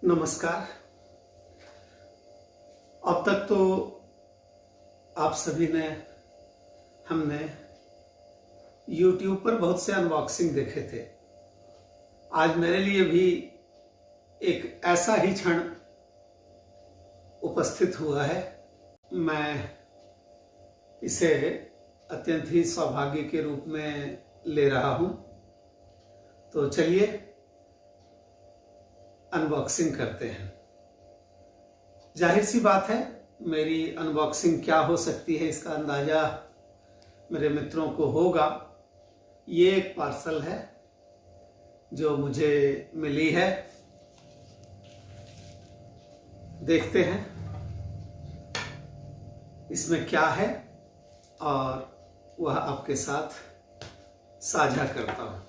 नमस्कार। अब तक तो आप सभी ने हमने YouTube पर बहुत से अनबॉक्सिंग देखे थे। आज मेरे लिए भी एक ऐसा ही क्षण उपस्थित हुआ है। मैं इसे अत्यंत ही सौभाग्य के रूप में ले रहा हूं। तो चलिए अनबॉक्सिंग करते हैं। जाहिर सी बात है, मेरी अनबॉक्सिंग क्या हो सकती है इसका अंदाजा मेरे मित्रों को होगा। ये एक पार्सल है जो मुझे मिली है। देखते हैं इसमें क्या है और वह आपके साथ साझा करता हूं।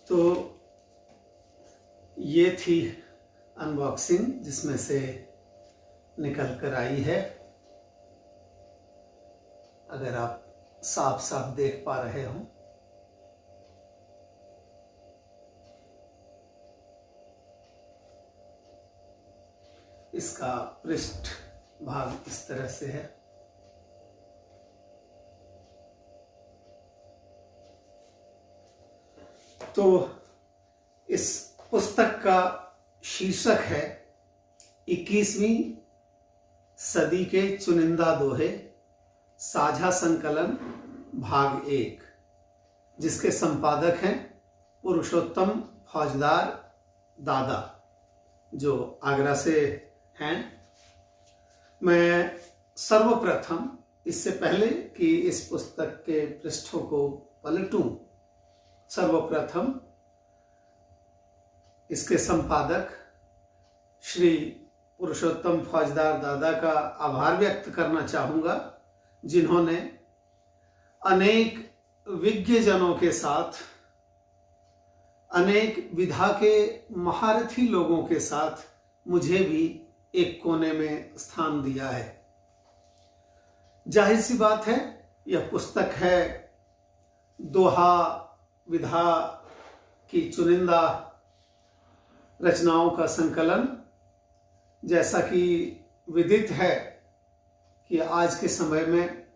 तो ये थी अनबॉक्सिंग जिसमें से निकल कर आई है। अगर आप साफ साफ देख पा रहे हो, इसका पृष्ठ भाग इस तरह से है। तो इस पुस्तक का शीर्षक है 21वीं सदी के चुनिंदा दोहे, साझा संकलन भाग 1, जिसके संपादक हैं पुरुषोत्तम फौजदार दादा, जो आगरा से हैं। मैं सर्वप्रथम, इससे पहले कि इस पुस्तक के पृष्ठों को पलटूं, सर्वप्रथम इसके संपादक श्री पुरुषोत्तम फौजदार दादा का आभार व्यक्त करना चाहूँगा, जिन्होंने अनेक विज्ञजनों के साथ, अनेक विधा के महारथी लोगों के साथ मुझे भी एक कोने में स्थान दिया है। जाहिर सी बात है, यह पुस्तक है दोहा विधा की चुनिंदा रचनाओं का संकलन। जैसा कि विदित है कि आज के समय में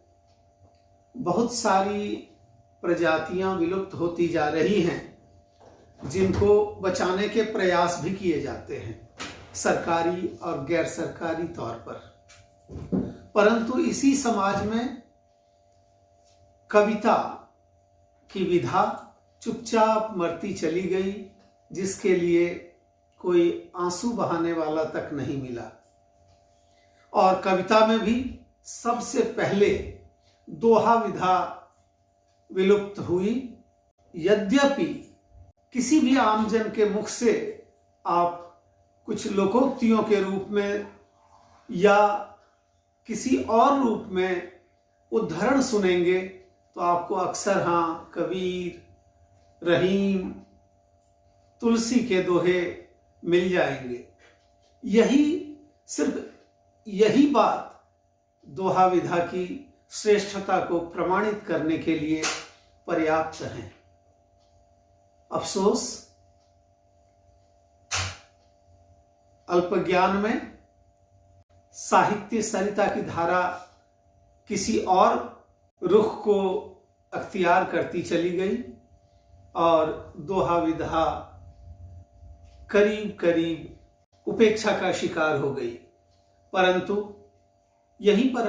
बहुत सारी प्रजातियां विलुप्त होती जा रही हैं, जिनको बचाने के प्रयास भी किए जाते हैं सरकारी और गैर सरकारी तौर पर। परंतु इसी समाज में कविता की विधा चुपचाप मरती चली गई, जिसके लिए कोई आंसू बहाने वाला तक नहीं मिला। और कविता में भी सबसे पहले दोहा विधा विलुप्त हुई। यद्यपि किसी भी आमजन के मुख से आप कुछ लोकोक्तियों के रूप में या किसी और रूप में उद्धरण सुनेंगे तो आपको अक्सर कबीर, रहीम, तुलसी के दोहे मिल जाएंगे। सिर्फ यही बात दोहा विधा की श्रेष्ठता को प्रमाणित करने के लिए पर्याप्त है। अफसोस, अल्प ज्ञान में साहित्य सरिता की धारा किसी और रुख को अख्तियार करती चली गई और दोहा विधा करीब करीब उपेक्षा का शिकार हो गई। परंतु यहीं पर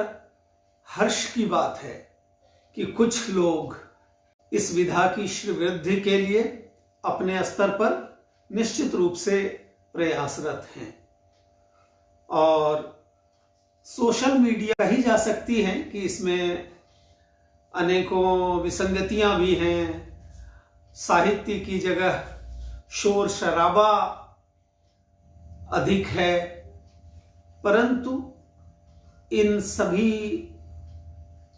हर्ष की बात है कि कुछ लोग इस विधा की श्रीवृद्धि के लिए अपने स्तर पर निश्चित रूप से प्रयासरत हैं। और सोशल मीडिया कही जा सकती है कि इसमें अनेकों विसंगतियां भी हैं। साहित्य की जगह शोर शराबा अधिक है, परंतु इन सभी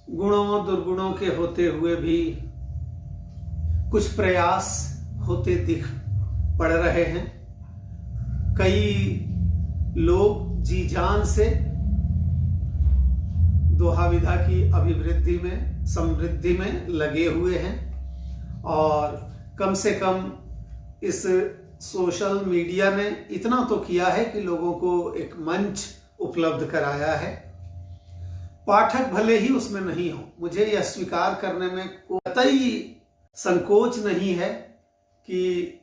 गुणों दुर्गुणों के होते हुए भी कुछ प्रयास होते दिख पड़ रहे हैं। कई लोग जी जान से दोहा विधा की अभिवृद्धि में, समृद्धि में लगे हुए हैं और कम से कम इस सोशल मीडिया ने इतना तो किया है कि लोगों को एक मंच उपलब्ध कराया है। पाठक भले ही उसमें नहीं हो, मुझे यह स्वीकार करने में कतई संकोच नहीं है कि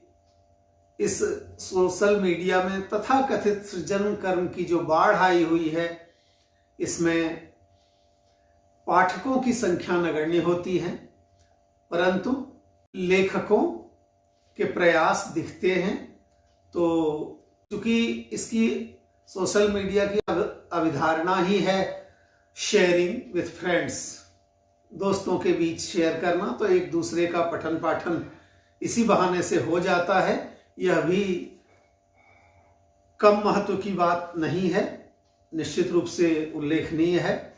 इस सोशल मीडिया में तथाकथित सृजन कर्म की जो बाढ़ आई हुई है, इसमें पाठकों की संख्या नगण्य होती है, परंतु लेखकों के प्रयास दिखते हैं। तो क्योंकि इसकी सोशल मीडिया की अवधारणा ही है शेयरिंग विथ फ्रेंड्स, दोस्तों के बीच शेयर करना, तो एक दूसरे का पठन पाठन इसी बहाने से हो जाता है। यह भी कम महत्व की बात नहीं है, निश्चित रूप से उल्लेखनीय है।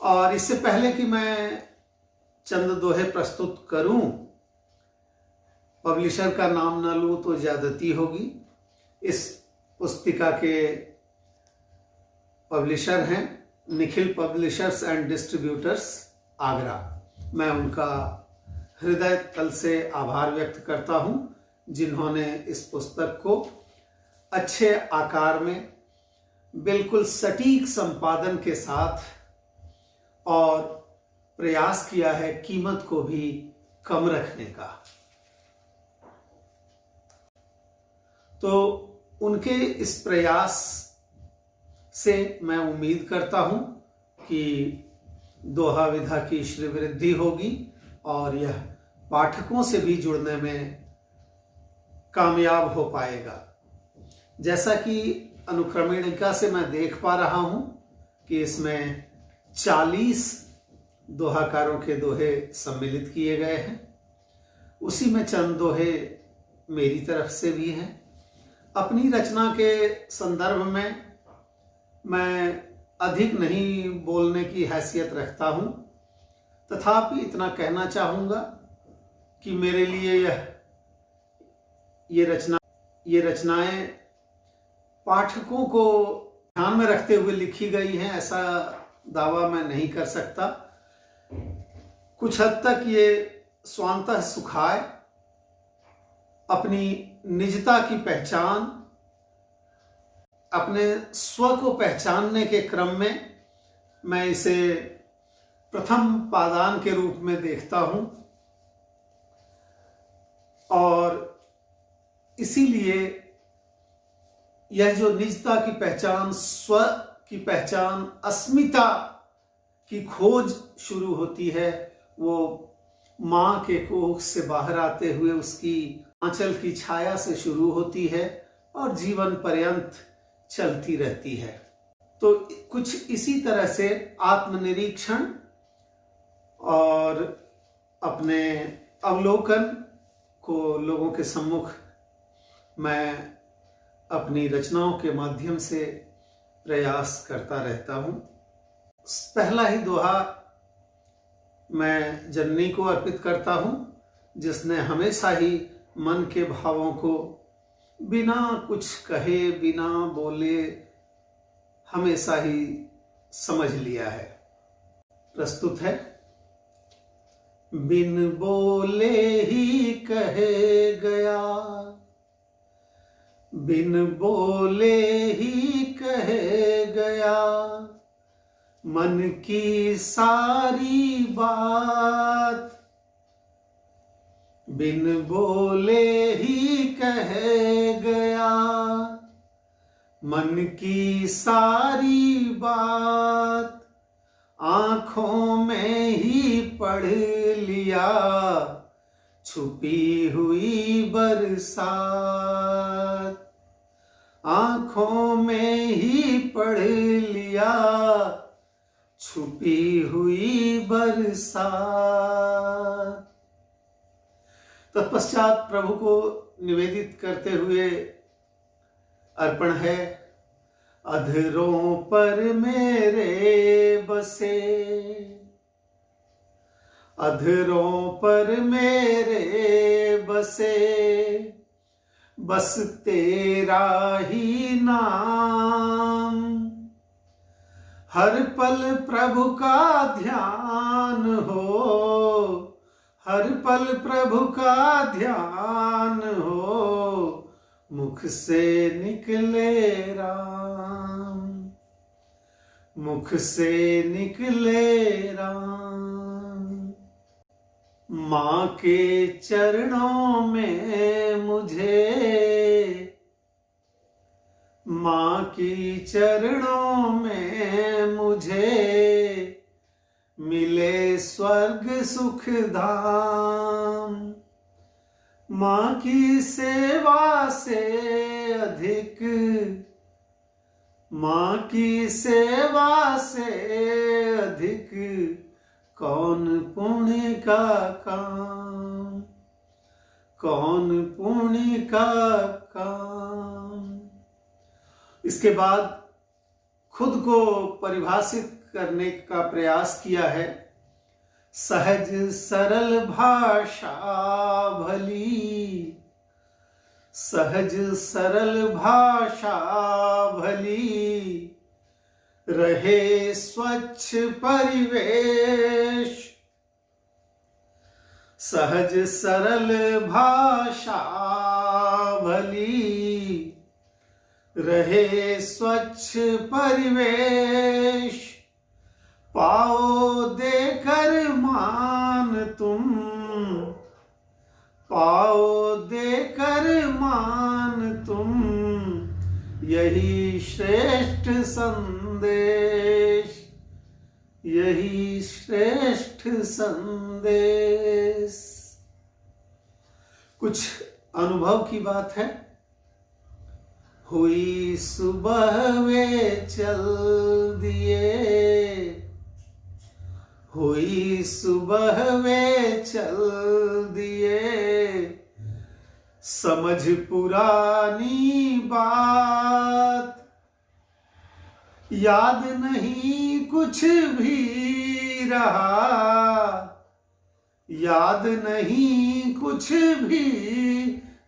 और इससे पहले कि मैं चंद दोहे प्रस्तुत करूं, पब्लिशर का नाम न लूं तो ज्यादती होगी। इस पुस्तिका के पब्लिशर हैं Nikhil publishers and distributors, Agra. मैं उनका हृदय तल से आभार व्यक्त करता हूं, जिन्होंने इस पुस्तक को अच्छे आकार में बिल्कुल सटीक संपादन के साथ और प्रयास किया है कीमत को भी कम रखने का। तो उनके इस प्रयास से मैं उम्मीद करता हूं कि दोहा विधा की श्रीवृद्धि होगी और यह पाठकों से भी जुड़ने में कामयाब हो पाएगा। जैसा कि अनुक्रमणिका से मैं देख पा रहा हूं कि इसमें 40 दोहाकारों के दोहे सम्मिलित किए गए हैं। उसी में चंद दोहे मेरी तरफ से भी हैं। अपनी रचना के संदर्भ में मैं अधिक नहीं बोलने की हैसियत रखता हूं, तथापि इतना कहना चाहूंगा कि मेरे लिए ये रचनाएं पाठकों को ध्यान में रखते हुए लिखी गई हैं, ऐसा दावा मैं नहीं कर सकता। कुछ हद तक ये स्वांतः सुखाय, अपनी निजता की पहचान, अपने स्व को पहचानने के क्रम में मैं इसे प्रथम पादान के रूप में देखता हूं और इसीलिए यह जो निजता की पहचान, स्व की पहचान, अस्मिता की खोज शुरू होती है, वो मां के कोख से बाहर आते हुए उसकी आंचल की छाया से शुरू होती है और जीवन पर्यंत चलती रहती है। तो कुछ इसी तरह से आत्मनिरीक्षण और अपने अवलोकन को लोगों के सम्मुख मैं अपनी रचनाओं के माध्यम से प्रयास करता रहता हूं। पहला ही दोहा मैं जननी को अर्पित करता हूं, जिसने हमेशा ही मन के भावों को बिना कुछ कहे, बिना बोले हमेशा ही समझ लिया है। प्रस्तुत है। बिन बोले ही कहे गया, बिन बोले ही कहे गया, मन की सारी बात, बिन बोले ही कहे गया, मन की सारी बात, आंखों में ही पढ़ लिया, छुपी हुई बरसात, आंखों में ही पढ़ लिया, छुपी हुई बरसात। तत्पश्चात प्रभु को निवेदित करते हुए अर्पण है। अधरों पर मेरे बसे, अधरों पर मेरे बसे बस तेरा ही नाम, हर पल प्रभु का ध्यान हो, हर पल प्रभु का ध्यान हो, मुख से निकले राम, मुख से निकले राम। माँ के चरणों में मुझे, माँ की चरणों में मुझे मिले स्वर्ग सुख धाम। माँ की सेवा से अधिक, माँ की सेवा से अधिक कौन पुण्य का काम, कौन पुण्य का काम। इसके बाद खुद को परिभाषित करने का प्रयास किया है। सहज सरल भाषा भली, सहज सरल भाषा भली, रहे स्वच्छ परिवेश। सहज सरल भाषा भली, रहे स्वच्छ परिवेश। पाओ देकर मान तुम, पाओ देकर मान तुम, यही श्रेष्ठ संदेश, यही श्रेष्ठ संदेश। कुछ अनुभव की बात है। हुई सुबह वे चल दिए, हुई सुबह वे चल दिए, समझ पुरानी बात, याद नहीं कुछ भी रहा, याद नहीं कुछ भी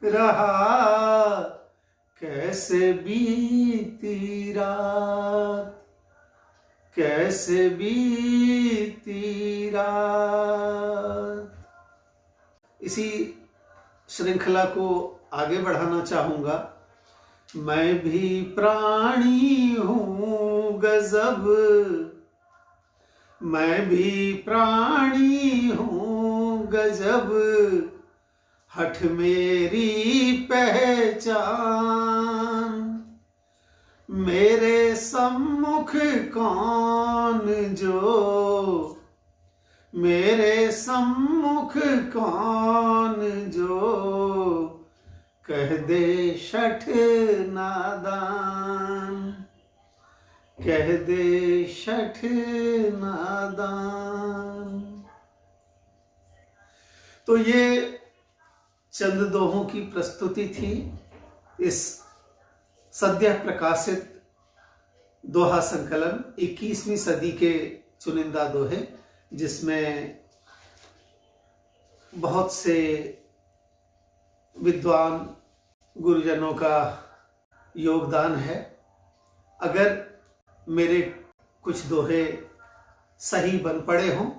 रहा, कैसे बीती रात, कैसे बीती रात। इसी श्रृंखला को आगे बढ़ाना चाहूंगा। मैं भी प्राणी हूँ गजब, मैं भी प्राणी हूँ गजब, हठ मेरी पहचान। मेरे सम्मुख कौन जो, मेरे सम्मुख कौन जो, कह दे शठ नादान, कह दे शठ नादान। तो ये चंद दोहों की प्रस्तुति थी इस सद्य प्रकाशित दोहा संकलन 21वीं सदी के चुनिंदा दोहे, जिसमें बहुत से विद्वान गुरुजनों का योगदान है। अगर मेरे कुछ दोहे सही बन पड़े हों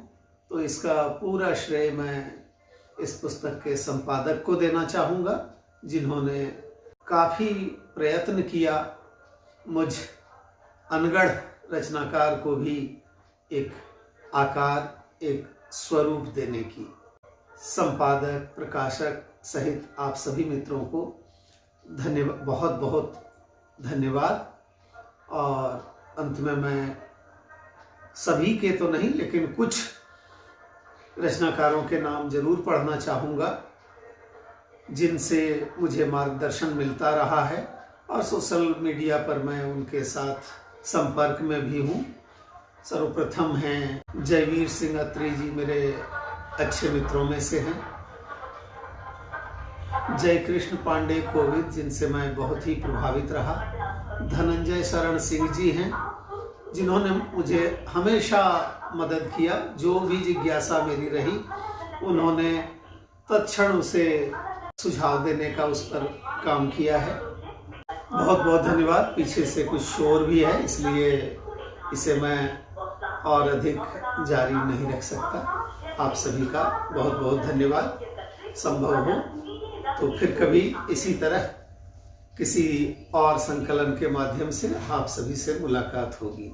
तो इसका पूरा श्रेय मैं इस पुस्तक के संपादक को देना चाहूँगा, जिन्होंने काफ़ी प्रयत्न किया मुझ अनगढ़ रचनाकार को भी एक आकार, एक स्वरूप देने की। संपादक, प्रकाशक सहित आप सभी मित्रों को धन्यवाद, बहुत बहुत धन्यवाद। और अंत में मैं सभी के तो नहीं लेकिन कुछ रचनाकारों के नाम जरूर पढ़ना चाहूँगा, जिनसे मुझे मार्गदर्शन मिलता रहा है और सोशल मीडिया पर मैं उनके साथ संपर्क में भी हूँ। सर्वप्रथम हैं जयवीर सिंह अत्री जी, मेरे अच्छे मित्रों में से हैं। जय कृष्ण पांडे कोविद, जिनसे मैं बहुत ही प्रभावित रहा। धनंजय शरण सिंह जी हैं, जिन्होंने मुझे हमेशा मदद किया। जो भी जिज्ञासा मेरी रही उन्होंने तत्क्षण उसे सुझाव देने का उस पर काम किया है। बहुत बहुत धन्यवाद। पीछे से कुछ शोर भी है, इसलिए इसे मैं और अधिक जारी नहीं रख सकता। आप सभी का बहुत बहुत धन्यवाद। संभव हो तो फिर कभी इसी तरह किसी और संकलन के माध्यम से आप सभी से मुलाकात होगी।